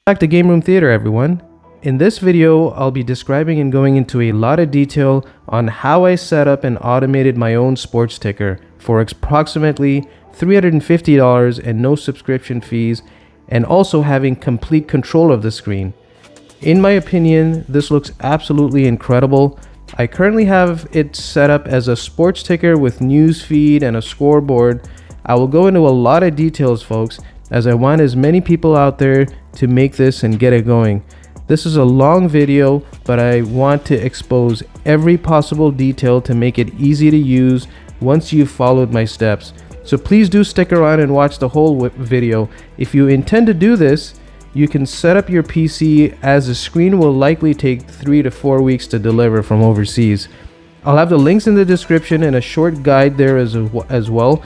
Back to Gameroom Theater, everyone. In this video, I'll be describing and going into a lot of detail on how I set up and automated my own sports ticker for approximately $350 and no subscription fees, and also having complete control of the screen. In my opinion, this looks absolutely incredible. I currently have it set up as a sports ticker with news feed and a scoreboard. I will go into a lot of details, folks, as I want as many people out there to make this and get it going. This is a long video, but I want to expose every possible detail to make it easy to use once you've followed my steps. So please do stick around and watch the whole video. If you intend to do this, you can set up your PC, as the screen will likely take 3 to 4 weeks to deliver from overseas. I'll have the links in the description and a short guide there as well.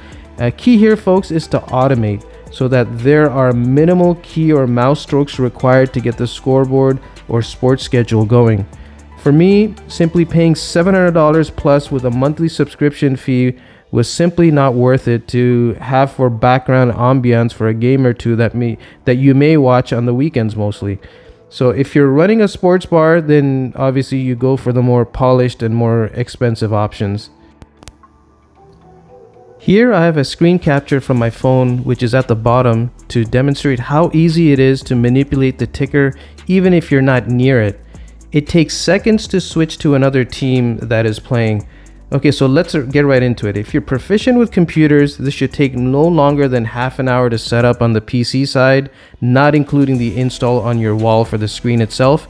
Key here, folks, is to automate, so that there are minimal key or mouse strokes required to get the scoreboard or sports schedule going. For me, simply paying $700 plus with a monthly subscription fee was simply not worth it to have for background ambiance for a game or two that you may watch on the weekends mostly. So if you're running a sports bar, then obviously you go for the more polished and more expensive options. Here I have a screen capture from my phone, which is at the bottom, to demonstrate how easy it is to manipulate the ticker even if you're not near it. It takes seconds to switch to another team that is playing. Okay, so let's get right into it. If you're proficient with computers, this should take no longer than half an hour to set up on the PC side, not including the install on your wall for the screen itself.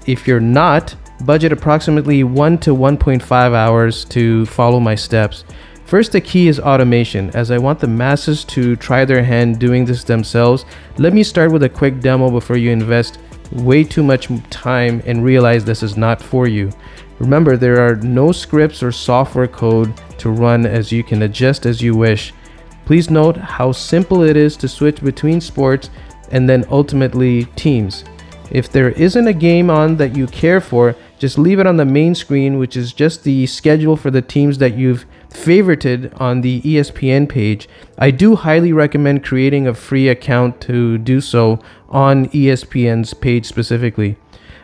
If you're not, budget approximately 1 to 1.5 hours to follow my steps. First, the key is automation. As I want the masses to try their hand doing this themselves, let me start with a quick demo before you invest way too much time and realize this is not for you. Remember, there are no scripts or software code to run, as you can adjust as you wish. Please note how simple it is to switch between sports and then ultimately teams. If there isn't a game on that you care for, just leave it on the main screen, which is just the schedule for the teams that you've favorited on the ESPN page. I do highly recommend creating a free account to do so on ESPN's page specifically.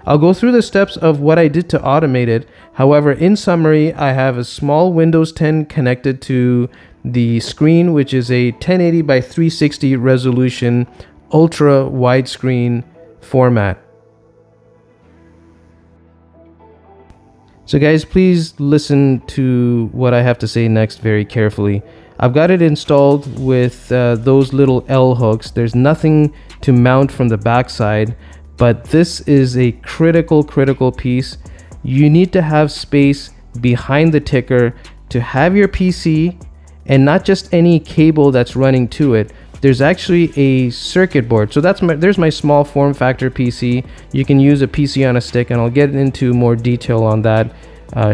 I'll go through the steps of what I did to automate it. However, in summary, I have a small Windows 10 connected to the screen, which is a 1080 by 360 resolution ultra widescreen format. So guys, please listen to what I have to say next very carefully. I've got it installed with those little L hooks. There's nothing to mount from the backside, but this is a critical piece. You need to have space behind the ticker to have your PC, and not just any cable that's running to it. There's actually a circuit board. So there's my small form factor PC. You can use a PC on a stick, and I'll get into more detail on that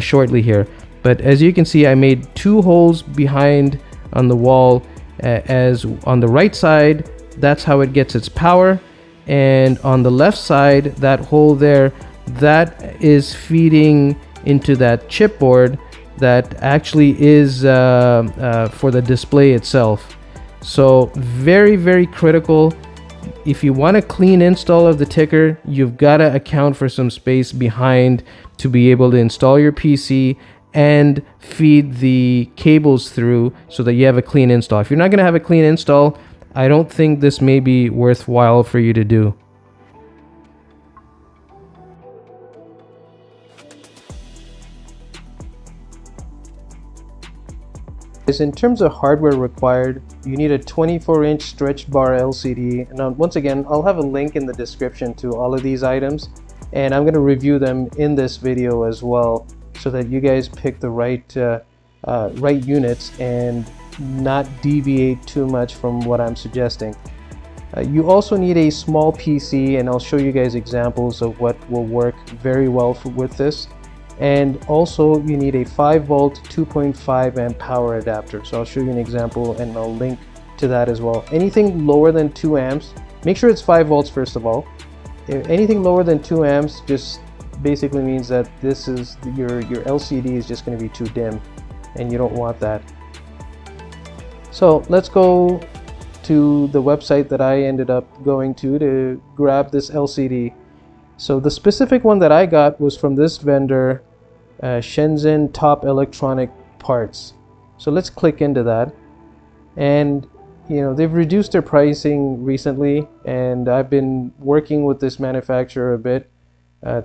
shortly here. But as you can see, I made 2 holes behind on the wall. As on the right side, that's how it gets its power, and on the left side, that hole there, that is feeding into that chipboard that actually is for the display itself. So very critical. If you want a clean install of the ticker, you've got to account for some space behind to be able to install your PC and feed the cables through so that you have a clean install. If you're not going to have a clean install, I don't think this may be worthwhile for you to do. In terms of hardware required, you need a 24-inch stretched bar LCD, and once again, I'll have a link in the description to all of these items, and I'm going to review them in this video as well, so that you guys pick the right units and not deviate too much from what I'm suggesting. You also need a small PC, and I'll show you guys examples of what will work very well with this. And also you need a 5-volt 2.5 amp power adapter. So I'll show you an example and I'll link to that as well. Anything lower than 2 amps, make sure it's 5 volts first of all. If anything lower than 2 amps just basically means that this is your LCD is just going to be too dim, and you don't want that. So let's go to the website that I ended up going to grab this LCD. So the specific one that I got was from this vendor, Shenzhen Top Electronic Parts. So let's click into that, and you know, they've reduced their pricing recently, and I've been working with this manufacturer a bit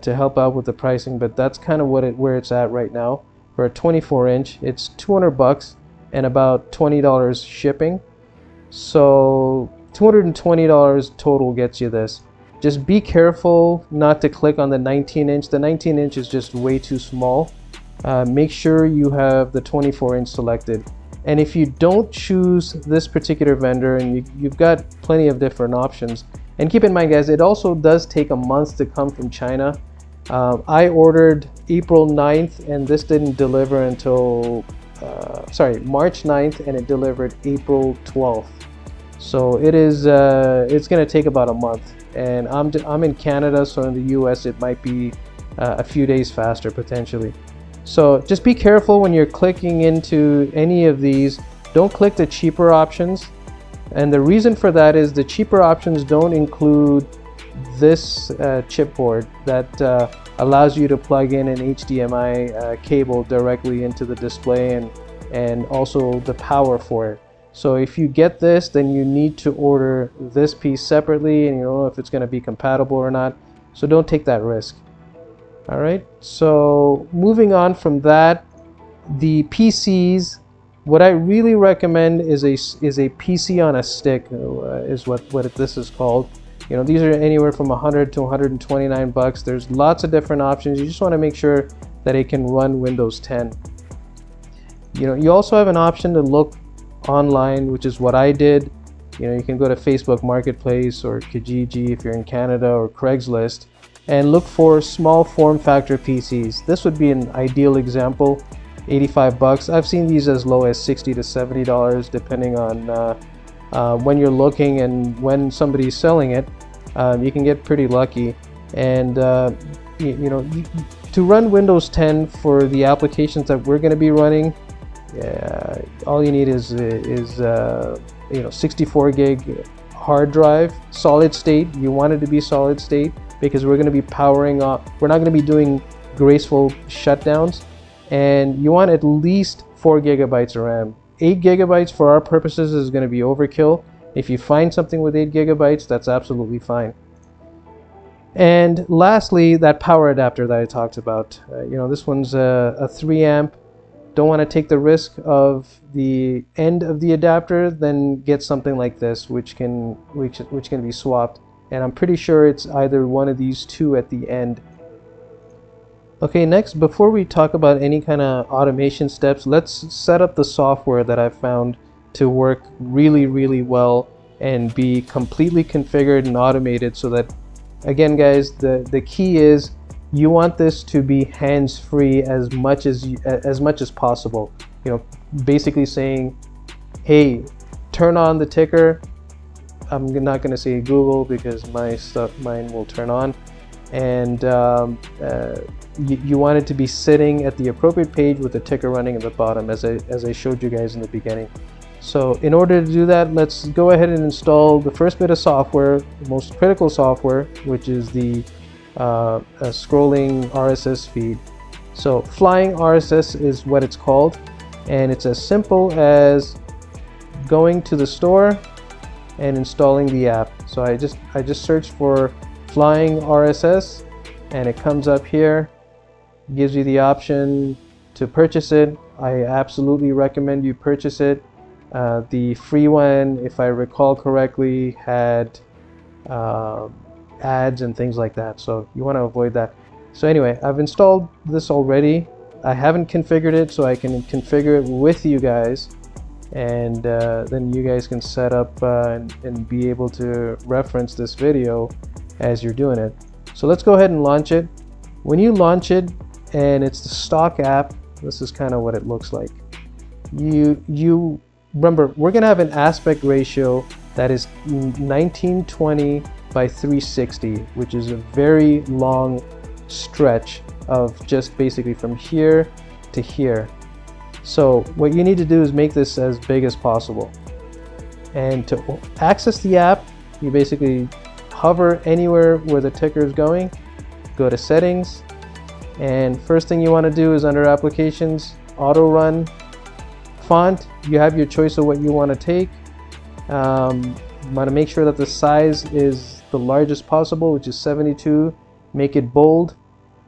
to help out with the pricing, but that's kind of where it's at right now. For a 24-inch, it's $200 and about $20 shipping. So $220 total gets you this. Just be careful not to click on the 19-inch. The 19-inch is just way too small. Make sure you have the 24-inch selected. And if you don't choose this particular vendor, and you've got plenty of different options, and keep in mind guys, it also does take a month to come from China. I ordered April 9th and this didn't deliver until March 9th, and it delivered April 12th. So it is it's gonna take about a month, and I'm in Canada, so in the US it might be a few days faster potentially. So just be careful when you're clicking into any of these. Don't click the cheaper options, and the reason for that is the cheaper options don't include this chipboard that allows you to plug in an HDMI cable directly into the display, and also the power for it. So if you get this, then you need to order this piece separately, and you don't know if it's going to be compatible or not, so don't take that risk. All right, so moving on from that, the PCs, what I really recommend is a PC on a stick, is what this is called. You know, these are anywhere from 100 to 129 bucks. There's lots of different options. You just want to make sure that it can run Windows 10. You know, you also have an option to look online, which is what I did. You know, you can go to Facebook Marketplace or Kijiji if you're in Canada, or Craigslist, and look for small form factor PCs. This would be an ideal example. 85 bucks. I've seen these as low as $60 to $70 depending on when you're looking and when somebody's selling it. You can get pretty lucky, and you know, to run Windows 10 for the applications that we're going to be running, all you need is you know, 64 gig hard drive, solid state. You want it to be solid state because we're going to be powering up. We're not going to be doing graceful shutdowns, and you want at least 4 gigabytes of RAM. 8 gigabytes for our purposes is going to be overkill. If you find something with 8 gigabytes, that's absolutely fine. And lastly, that power adapter that I talked about. You know, this one's a 3 amp. Don't want to take the risk of the end of the adapter, then get something like this, which can be swapped. And I'm pretty sure it's either one of these two at the end. Okay, next, before we talk about any kind of automation steps, let's set up the software that I've found to work really, really well and be completely configured and automated, so that, again guys, the key is you want this to be hands-free as much as possible. You know, basically saying, hey, turn on the ticker. I'm not going to say Google because mine will turn on, and you want it to be sitting at the appropriate page with the ticker running at the bottom, as I showed you guys in the beginning. So in order to do that, let's go ahead and install the first bit of software, the most critical software, which is the scrolling RSS feed. So flying RSS is what it's called, and it's as simple as going to the store and installing the app. So I just searched for flying RSS, and it comes up here, gives you the option to purchase it. I absolutely recommend you purchase it. The free one, if I recall correctly, had ads and things like that, so you want to avoid that. So anyway, I've installed this already. I haven't configured it, so I can configure it with you guys, and then you guys can set up and be able to reference this video as you're doing it. So let's go ahead and launch it. When you launch it and it's the stock app, this is kind of what it looks like. You remember, we're going to have an aspect ratio that is 1920 by 360, which is a very long stretch of just basically from here to here. So what you need to do is make this as big as possible. And to access the app, you basically hover anywhere where the ticker is going, go to settings, and first thing you want to do is under applications, auto run. Font, you have your choice of what you want to take. You want to make sure that the size is the largest possible, which is 72. Make it bold.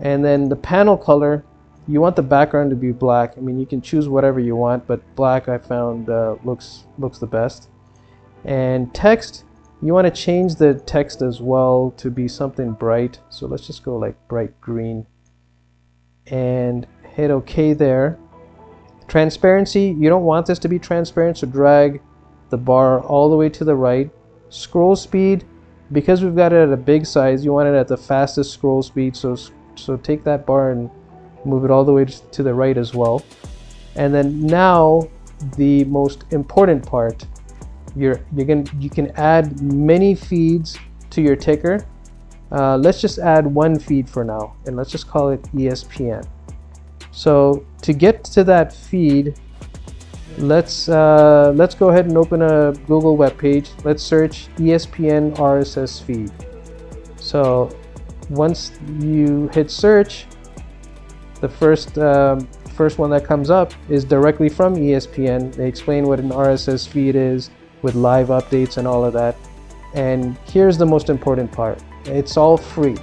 And then the panel color, you want the background to be black. I mean, you can choose whatever you want, but black I found looks the best. And text, you want to change the text as well to be something bright. So let's just go like bright green and hit OK there. Transparency, you don't want this to be transparent, so drag the bar all the way to the right. Scroll speed, because we've got it at a big size, you want it at the fastest scroll speed, so take that bar and move it all the way to the right as well. And then now the most important part, you can add many feeds to your ticker. Let's just add one feed for now, and let's just call it ESPN. So to get to that feed, let's go ahead and open a Google web page. Let's search ESPN RSS feed. So once you hit search, the first one that comes up is directly from ESPN. They explain what an RSS feed is with live updates and all of that. And here's the most important part. It's all free.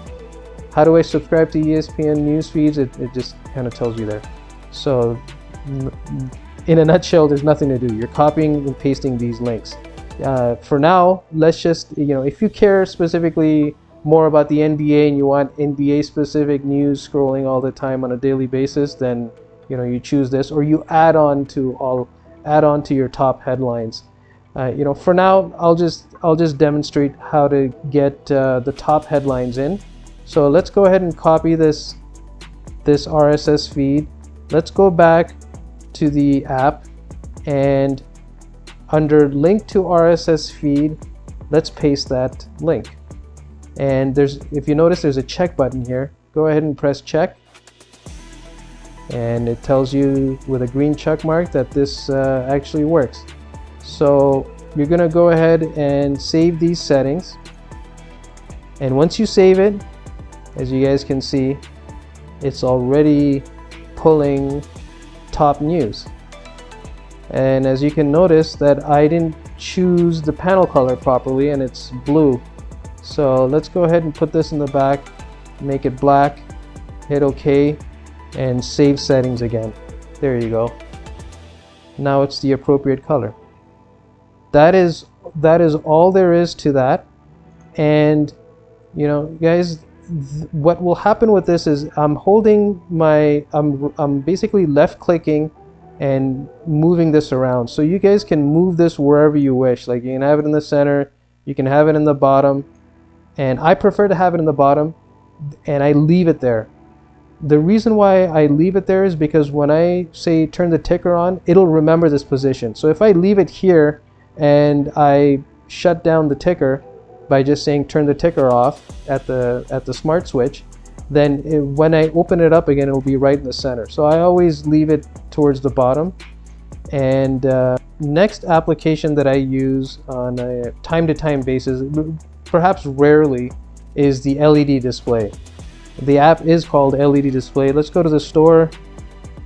How do I subscribe to ESPN news feeds? It just kind of tells you there. So in a nutshell, there's nothing to do. You're copying and pasting these links. For now, let's just, if you care specifically more about the NBA and you want NBA specific news scrolling all the time on a daily basis, then you choose this, or you add on to your top headlines. For now, I'll just demonstrate how to get the top headlines in. So let's go ahead and copy this RSS feed. Let's go back to the app, and under link to RSS feed, let's paste that link. And if you notice, there's a check button here. Go ahead and press check, and it tells you with a green check mark that this actually works. So you're gonna go ahead and save these settings, and once you save it, as you guys can see, it's already pulling top news. And as you can notice that I didn't choose the panel color properly and it's blue. So let's go ahead and put this in the back, make it black, hit OK, and save settings again. There you go. Now it's the appropriate color. That is all there is to that. And guys, what will happen with this is I'm basically left clicking and moving this around, so you guys can move this wherever you wish. Like, you can have it in the center, you can have it in the bottom, and I prefer to have it in the bottom, and I leave it there. The reason why I leave it there is because when I say turn the ticker on, it'll remember this position. So if I leave it here and I shut down the ticker by just saying turn the ticker off at the smart switch, then when I open it up again, it'll be right in the center. So I always leave it towards the bottom. And next application that I use on a time-to-time basis, perhaps rarely, is the LED display. The app is called LED display. Let's go to the store,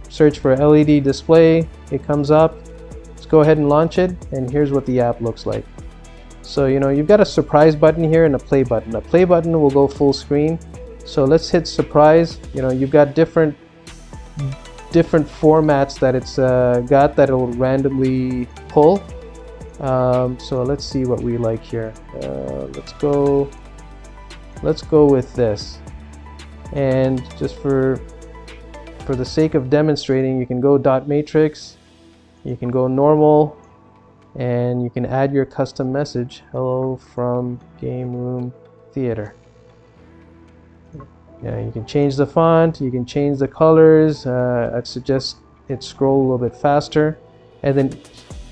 search for LED display. It comes up. Let's go ahead and launch it, and here's what the app looks like. So you've got a surprise button here and a play button. A play button will go full screen. So let's hit surprise. You've got different formats that it's got that it'll randomly pull. So let's see what we like here. Let's go with this. And just for the sake of demonstrating, you can go dot matrix, you can go normal, and you can add your custom message. Hello from Gameroom Theater. Yeah, you can change the font, you can change the colors. I'd suggest it scroll a little bit faster. And then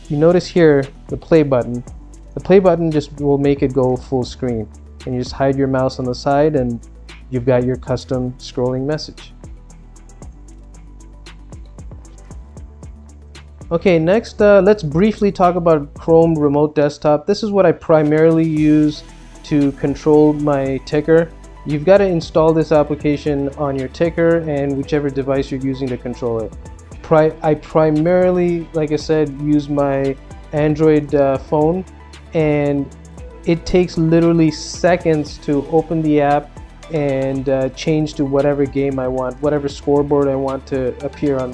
you notice here the play button. The play button just will make it go full screen. And you just hide your mouse on the side and you've got your custom scrolling message. Okay, next let's briefly talk about Chrome Remote Desktop. This is what I primarily use to control my ticker. You've got to install this application on your ticker and whichever device you're using to control it. I primarily, like I said, use my Android phone, and it takes literally seconds to open the app and change to whatever game I want, whatever scoreboard I want to appear on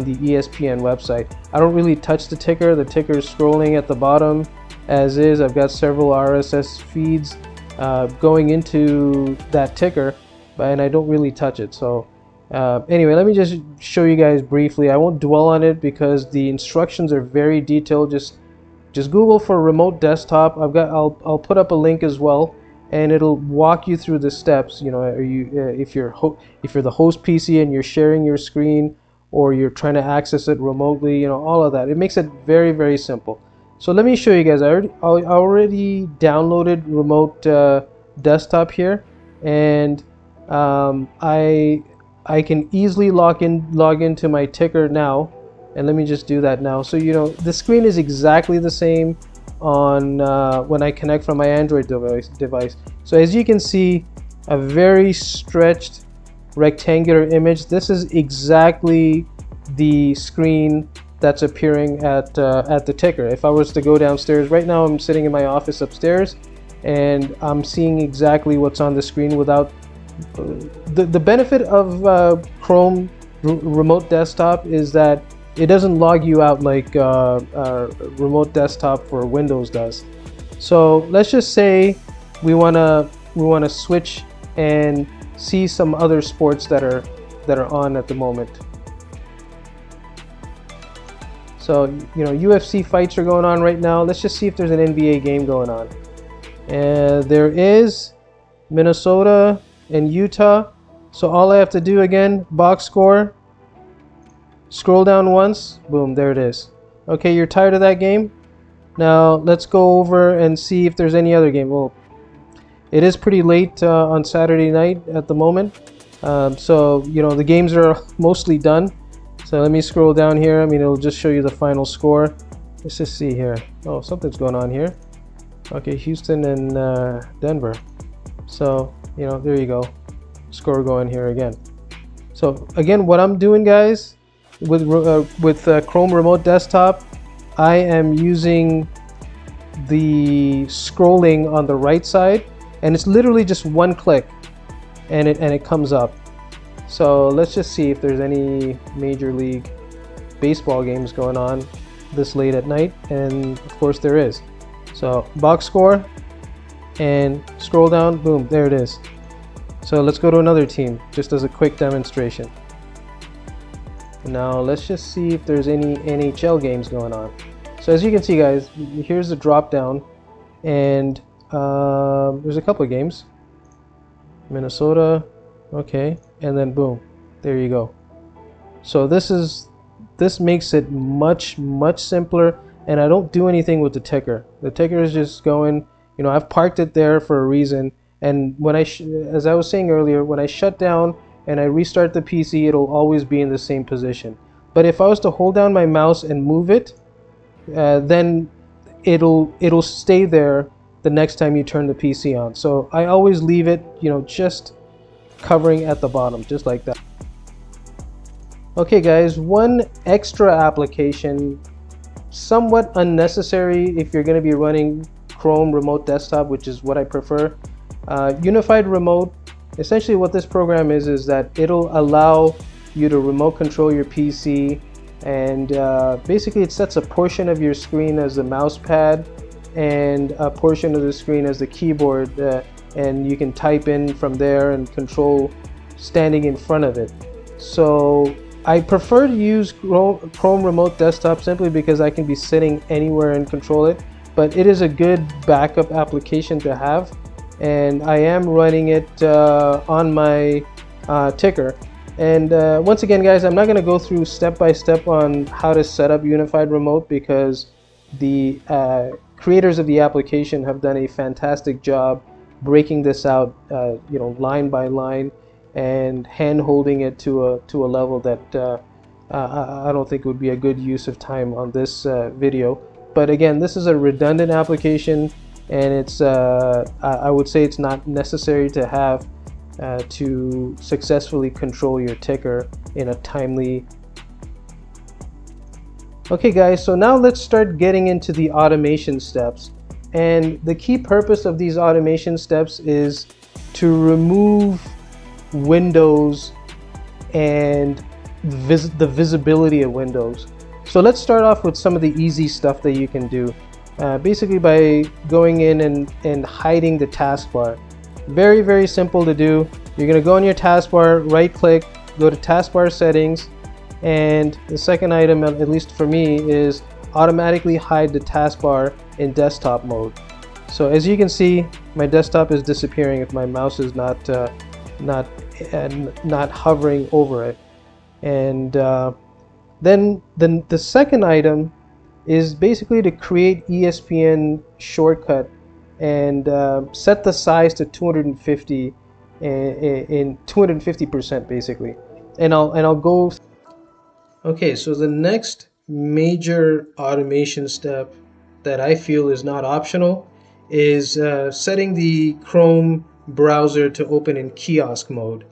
the ESPN website. I don't really touch the ticker. The ticker is scrolling at the bottom as is. I've got several RSS feeds going into that ticker, and I don't really touch it. So anyway, let me just show you guys briefly. I won't dwell on it because the instructions are very detailed. Just Google for remote desktop. I'll put up a link as well, and it'll walk you through the steps. You know, if you're the host PC and you're sharing your screen, or you're trying to access it remotely, you know, all of that. It makes it very, very simple. So let me show you guys. I already downloaded remote desktop here, and I can easily log into my ticker now, and let me just do that now. So you know, the screen is exactly the same on when I connect from my Android device. So as you can see, a very stretched rectangular image. This is exactly the screen that's appearing at the ticker. If I was to go downstairs right now, I'm sitting in my office upstairs, and I'm seeing exactly what's on the screen without the benefit of Chrome Remote Desktop is that it doesn't log you out like Remote Desktop for Windows does. So let's just say we wanna switch and see some other sports that are on at the moment. So you know, UFC fights are going on right now. Let's just see if there's an NBA game going on. And there is Minnesota and Utah. So all I have to do, again, box score, scroll down once, boom, there it is. Okay, you're tired of that game? Now let's go over and see if there's any other game. Well, it is pretty late on Saturday night at the moment, so you know, the games are mostly done. So let me scroll down here. I mean, it'll just show you the final score. Let's just see here. Oh, something's going on here. Okay, Houston and Denver. So you know, there you go. Score going here again. So again, what I'm doing, guys, with Chrome Remote Desktop, I am using the scrolling on the right side. And it's literally just one click, and it comes up. So let's just see if there's any Major League Baseball games going on this late at night, and of course there is. So box score, and scroll down, boom, there it is. So let's go to another team, just as a quick demonstration. Now let's just see if there's any NHL games going on. So as you can see, guys, here's the drop down, and there's a couple of games. Minnesota, okay, and then boom, there you go. So this makes it much simpler, and I don't do anything with the ticker. The ticker is just going, you know, I've parked it there for a reason, and when as I was saying earlier, when I shut down and I restart the PC, it'll always be in the same position. But if I was to hold down my mouse and move it, then it'll stay there the next time you turn the PC on. So I always leave it, you know, just covering at the bottom, just like that. Okay guys, one extra application, somewhat unnecessary if you're going to be running Chrome Remote Desktop, which is what I prefer. Unified Remote, essentially what this program is that it'll allow you to remote control your PC, and basically it sets a portion of your screen as the mouse pad and a portion of the screen as the keyboard, and you can type in from there and control standing in front of it. So I prefer to use Chrome Remote Desktop simply because I can be sitting anywhere and control it, but it is a good backup application to have, and I am running it on my ticker. And once again, guys, I'm not going to go through step by step on how to set up Unified Remote because the creators of the application have done a fantastic job breaking this out, you know, line by line, and hand holding it to a level that I don't think it would be a good use of time on this video. But again, this is a redundant application, and it's I would say it's not necessary to have to successfully control your ticker in a timely. Okay guys, so now let's start getting into the automation steps. And the key purpose of these automation steps is to remove windows and the visibility of windows. So let's start off with some of the easy stuff that you can do. Basically by going in and hiding the taskbar. Very, very simple to do. You're going to go on your taskbar, right click, go to taskbar settings, and the second item, at least for me, is automatically hide the taskbar in desktop mode. So as you can see, my desktop is disappearing if my mouse is not hovering over it. And then the second item is basically to create ESPN shortcut and set the size to 250 in 250% basically. And I'll go. Okay, so the next major automation step that I feel is not optional is setting the Chrome browser to open in kiosk mode.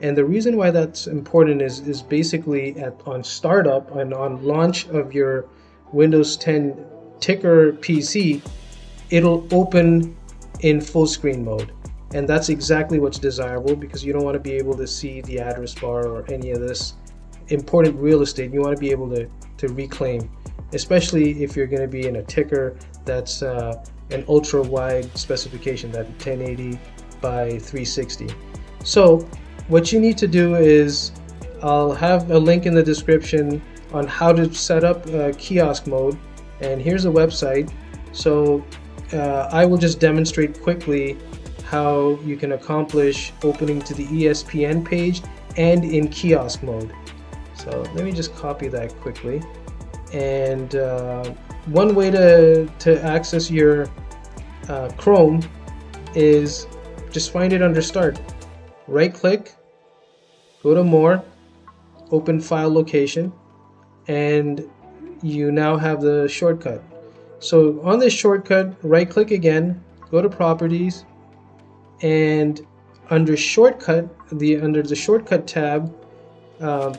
And the reason why that's important is basically on startup and on launch of your Windows 10 ticker PC, it'll open in full screen mode. And that's exactly what's desirable, because you don't want to be able to see the address bar or any of this important real estate. You want to be able to reclaim, especially if you're going to be in a ticker that's an ultra wide specification, that 1080 by 360. So what you need to do is, I'll have a link in the description on how to set up kiosk mode, and here's a website. So I will just demonstrate quickly how you can accomplish opening to the ESPN page and in kiosk mode. So let me just copy that quickly. And one way to access your Chrome is just find it under Start. Right click, go to More, open File Location, and you now have the shortcut. So on this shortcut, right click again, go to Properties, and under Shortcut, under the Shortcut tab, I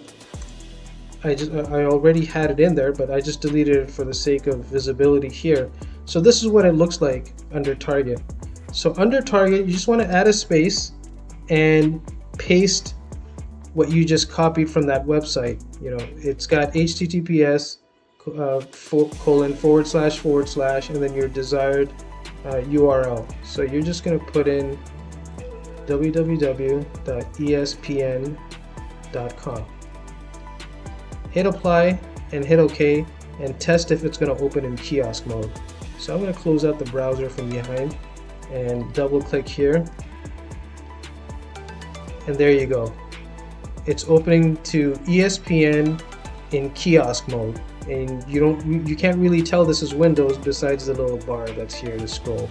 already had it in there, but I just deleted it for the sake of visibility here. So this is what it looks like under Target. So under Target, you just want to add a space and paste what you just copied from that website. You know, it's got HTTPS :// and then your desired URL. So you're just going to put in www.espn.com. Hit apply and hit OK, and test if it's going to open in kiosk mode. So I'm going to close out the browser from behind and double click here, and there you go. It's opening to ESPN in kiosk mode, and you can't really tell this is Windows besides the little bar that's here to scroll.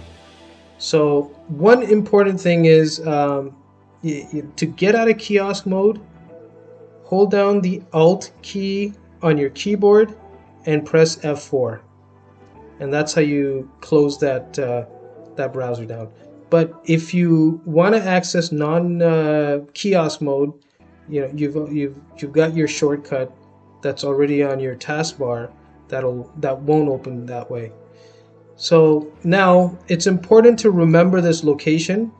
So one important thing is to get out of kiosk mode, hold down the Alt key on your keyboard and press F4, and that's how you close that browser down. But if you want to access non-kiosk mode, you know, you've got your shortcut that's already on your taskbar that won't open that way. So now it's important to remember this location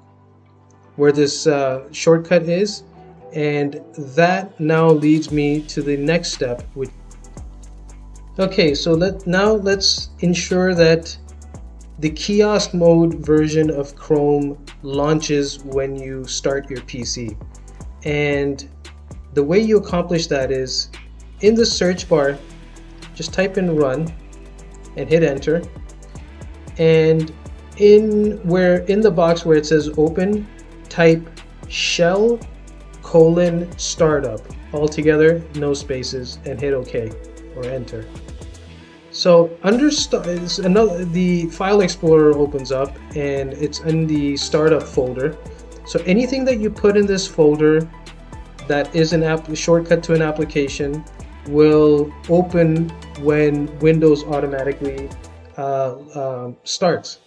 where this shortcut is, and that now leads me to the next step. Okay, so let's ensure that the kiosk mode version of Chrome launches when you start your PC. And the way you accomplish that is, in the search bar, just type in run and hit enter. And in the box where it says open, type shell:startup, all together, no spaces, and hit OK or enter. So the file explorer opens up, and it's in the startup folder. So anything that you put in this folder that is a shortcut to an application will open when Windows automatically starts.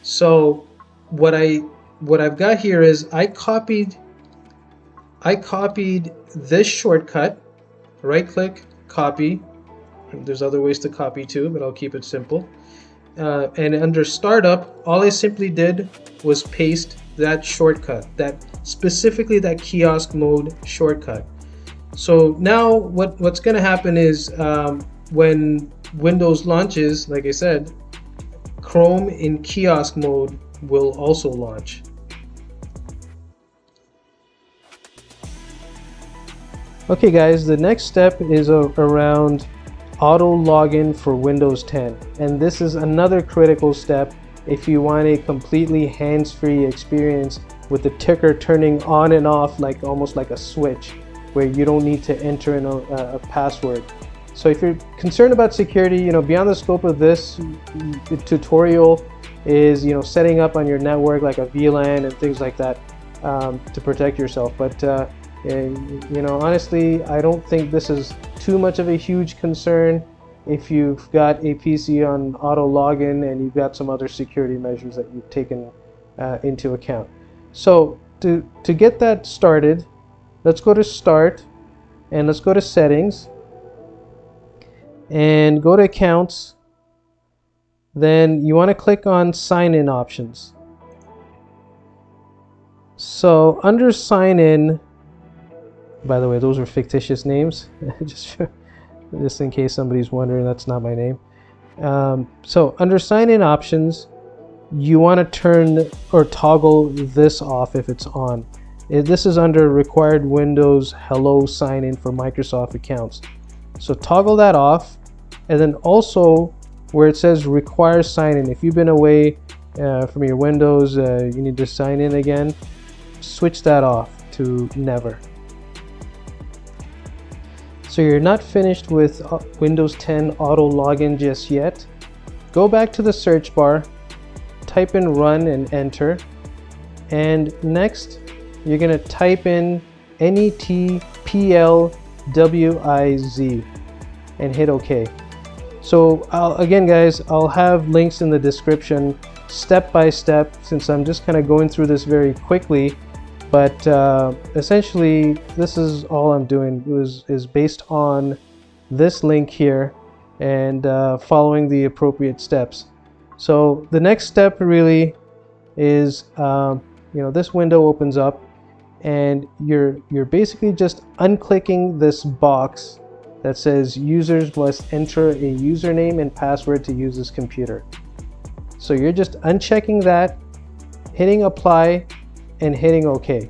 So what I've got here is I copied this shortcut. Right click, copy. There's other ways to copy too, but I'll keep it simple. And under startup, all I simply did was paste that shortcut, specifically that kiosk mode shortcut. So now what's going to happen is when Windows launches, like I said, Chrome in kiosk mode will also launch. Okay guys, the next step is around auto login for Windows 10, and this is another critical step if you want a completely hands-free experience with the ticker turning on and off like almost like a switch, where you don't need to enter in a password. So if you're concerned about security, beyond the scope of this tutorial is setting up on your network like a VLAN and things like that to protect yourself. But honestly, I don't think this is too much of a huge concern if you've got a PC on auto login and you've got some other security measures that you've taken into account. So to get that started, let's go to Start and let's go to Settings and go to Accounts. Then you want to click on Sign In Options. So under Sign In, by the way, those are fictitious names, just in case somebody's wondering, that's not my name. So under Sign In Options, you want to turn or toggle this off if it's on. This is under Required Windows Hello Sign In for Microsoft accounts. So toggle that off, and then also where it says Require Sign In, if you've been away from your Windows, you need to sign in again, switch that off to Never. So you're not finished with Windows 10 auto login just yet. Go back to the search bar, type in Run and enter, and next you're going to type in NETPLWIZ and hit OK. So again guys, I'll have links in the description step by step, since I'm just kind of going through this very quickly. But essentially, this is all I'm doing is based on this link here and following the appropriate steps. So the next step really is, this window opens up, and you're basically just unclicking this box that says users must enter a username and password to use this computer. So you're just unchecking that, hitting apply, and hitting OK.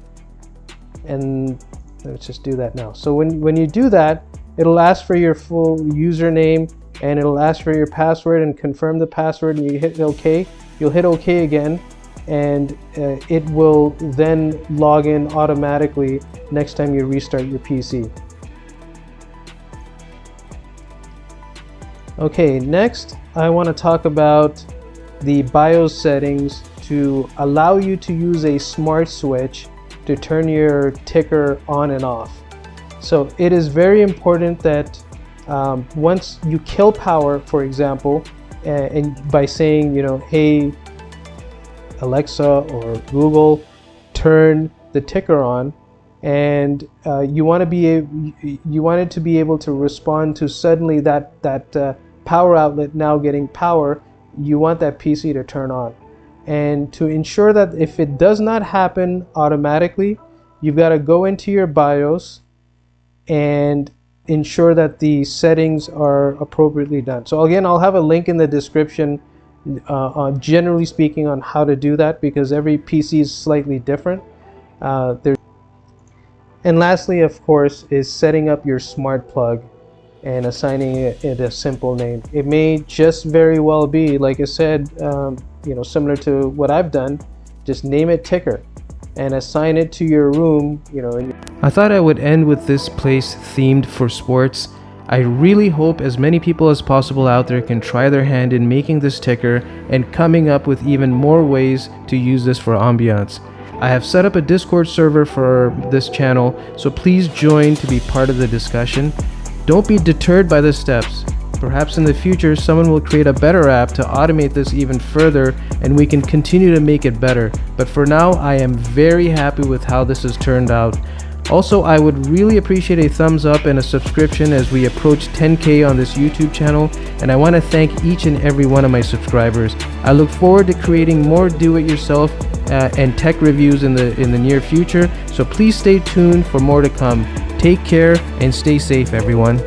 And let's just do that now. So when you do that, it'll ask for your full username and it'll ask for your password and confirm the password, and you hit OK. You'll hit OK again, and it will then log in automatically next time you restart your PC. Okay, next I want to talk about the BIOS settings to allow you to use a smart switch to turn your ticker on and off. So it is very important that once you kill power, for example, and by saying, hey Alexa or Google, turn the ticker on, and you want it to be able to respond to suddenly that power outlet now getting power. You want that PC to turn on. And to ensure that if it does not happen automatically, you've got to go into your BIOS and ensure that the settings are appropriately done. So again, I'll have a link in the description generally speaking on how to do that, because every PC is slightly different. And lastly, of course, is setting up your smart plug and assigning it a simple name. It may just very well be, like I said, similar to what I've done, just name it ticker and assign it to your room. I thought I would end with this place themed for sports. I really hope as many people as possible out there can try their hand in making this ticker and coming up with even more ways to use this for ambiance. I have set up a Discord server for this channel, so please join to be part of the discussion. Don't be deterred by the steps. Perhaps in the future someone will create a better app to automate this even further and we can continue to make it better. But for now, I am very happy with how this has turned out. Also, I would really appreciate a thumbs up and a subscription as we approach 10K on this YouTube channel, and I want to thank each and every one of my subscribers. I look forward to creating more do-it-yourself and tech reviews in the near future, so please stay tuned for more to come. Take care and stay safe, everyone.